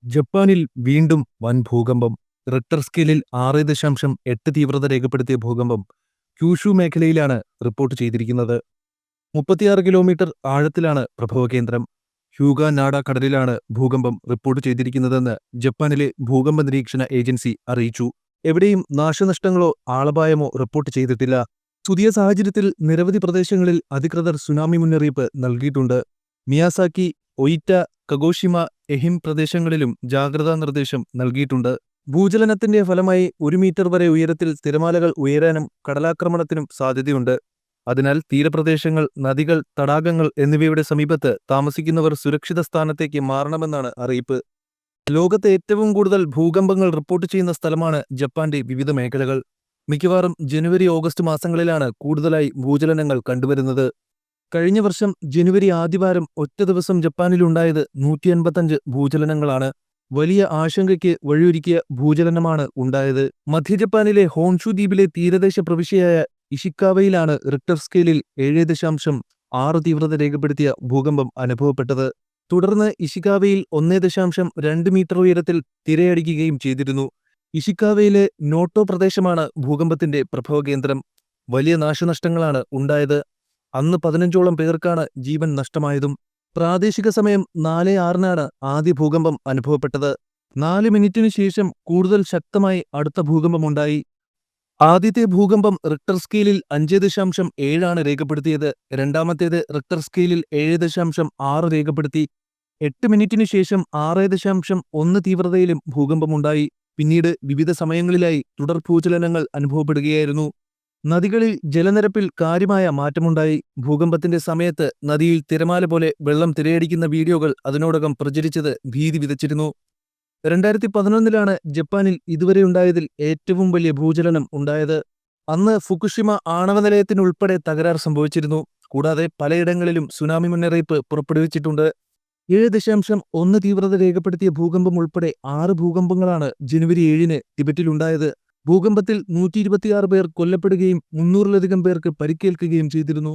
ജപ്പാനിൽ വീണ്ടും വൻ ഭൂകമ്പം. റിക്ടർ സ്കെയിലിൽ 6.8 തീവ്രത രേഖപ്പെടുത്തിയ ഭൂകമ്പം ക്യൂഷു മേഖലയിലാണ് റിപ്പോർട്ട് ചെയ്തിരിക്കുന്നത്. 36 കിലോമീറ്റർ ആഴത്തിലാണ് പ്രഭവകേന്ദ്രം. ഹ്യൂഗ നാഡ കടലിലാണ് ഭൂകമ്പം റിപ്പോർട്ട് ചെയ്തിരിക്കുന്നതെന്ന് ജപ്പാനിലെ ഭൂകമ്പ നിരീക്ഷണ ഏജൻസി അറിയിച്ചു. എവിടെയും നാശനഷ്ടങ്ങളോ ആളപായമോ റിപ്പോർട്ട് ചെയ്തിട്ടില്ല. പുതിയ സാഹചര്യത്തിൽ നിരവധി പ്രദേശങ്ങളിൽ അധികൃതർ സുനാമി മുന്നറിയിപ്പ് നൽകിയിട്ടുണ്ട്. മിയാസാക്കി, ഒയിറ്റ, കഗോഷിമ, എഹിം പ്രദേശങ്ങളിലും ജാഗ്രതാ നിർദ്ദേശം നൽകിയിട്ടുണ്ട്. ഭൂചലനത്തിന്റെ ഫലമായി 1 മീറ്റർ വരെ ഉയരത്തിൽ തിരമാലകൾ ഉയരാനും കടലാക്രമണത്തിനും സാധ്യതയുണ്ട്. അതിനാൽ തീരപ്രദേശങ്ങൾ, നദികൾ, തടാകങ്ങൾ എന്നിവയുടെ സമീപത്ത് താമസിക്കുന്നവർ സുരക്ഷിത സ്ഥാനത്തേക്ക് മാറണമെന്നാണ് അറിയിപ്പ്. ലോകത്തെ ഏറ്റവും കൂടുതൽ ഭൂകമ്പങ്ങൾ റിപ്പോർട്ട് ചെയ്യുന്ന സ്ഥലമാണ് ജപ്പാന്റെ വിവിധ മേഖലകൾ. മിക്കവാറും ജനുവരി, ഓഗസ്റ്റ് മാസങ്ങളിലാണ് കൂടുതലായി ഭൂചലനങ്ങൾ കണ്ടുവരുന്നത്. കഴിഞ്ഞ വർഷം ജനുവരി ആദ്യവാരം ഒറ്റ ദിവസം ജപ്പാനിലുണ്ടായത് 185 ഭൂചലനങ്ങളാണ്. വലിയ ആശങ്കയ്ക്ക് വഴിയൊരുക്കിയ ഭൂചലനമാണ് ഉണ്ടായത്. മധ്യ ജപ്പാനിലെ ഹോൺഷു ദ്വീപിലെ തീരദേശ പ്രവിശ്യയായ ഇഷിക്കാവയിലാണ് റിക്ടർ സ്കെയിലിൽ 7.6 തീവ്രത രേഖപ്പെടുത്തിയ ഭൂകമ്പം അനുഭവപ്പെട്ടത്. തുടർന്ന് ഇഷിക്കാവയിൽ 1.2 മീറ്റർ ഉയരത്തിൽ തിരയടിക്കുകയും ചെയ്തിരുന്നു. ഇഷിക്കാവയിലെ നോട്ടോ പ്രദേശമാണ് ഭൂകമ്പത്തിന്റെ പ്രഭവകേന്ദ്രം. വലിയ നാശനഷ്ടങ്ങളാണ് ഉണ്ടായത്. അന്ന് 15ഓളം പേർക്കാണ് ജീവൻ നഷ്ടമായതും. പ്രാദേശിക സമയം 4:06 ആദ്യ ഭൂകമ്പം അനുഭവപ്പെട്ടത്. 4 മിനിറ്റിനു ശേഷം കൂടുതൽ ശക്തമായി അടുത്ത ഭൂകമ്പമുണ്ടായി. ആദ്യത്തെ ഭൂകമ്പം റിക്ടർ സ്കെയിലിൽ 5.7 രേഖപ്പെടുത്തിയത്. രണ്ടാമത്തേത് റിക്ടർ സ്കെയിലിൽ 7.6 രേഖപ്പെടുത്തി. 8 മിനിറ്റിനു ശേഷം 6.1 തീവ്രതയിലും ഭൂകമ്പമുണ്ടായി. പിന്നീട് വിവിധ സമയങ്ങളിലായി തുടർ ഭൂചലനങ്ങൾ അനുഭവപ്പെടുകയായിരുന്നു. നദികളിൽ ജലനിരപ്പിൽ കാര്യമായ മാറ്റമുണ്ടായി. ഭൂകമ്പത്തിന്റെ സമയത്ത് നദിയിൽ തിരമാല പോലെ വെള്ളം തിരയടിക്കുന്ന വീഡിയോകൾ അതിനോടകം പ്രചരിച്ചത് ഭീതി വിതച്ചിരുന്നു. 2011 ജപ്പാനിൽ ഇതുവരെയുണ്ടായതിൽ ഏറ്റവും വലിയ ഭൂചലനം ഉണ്ടായത്. അന്ന് ഫുകുഷിമ ആണവ നിലയത്തിനുൾപ്പെടെ തകരാർ സംഭവിച്ചിരുന്നു. കൂടാതെ പലയിടങ്ങളിലും സുനാമി മുന്നറിയിപ്പ് പുറപ്പെടുവിച്ചിട്ടുണ്ട്. 7.1 തീവ്രത രേഖപ്പെടുത്തിയ ഭൂകമ്പം ഉൾപ്പെടെ 6 ഭൂകമ്പങ്ങളാണ് ജനുവരി 7 ടിബറ്റിലുണ്ടായത്. ഭൂകമ്പത്തിൽ 126 പേർ കൊല്ലപ്പെടുകയും 300-ലധികം പേർക്ക് പരിക്കേൽക്കുകയും ചെയ്തിരുന്നു.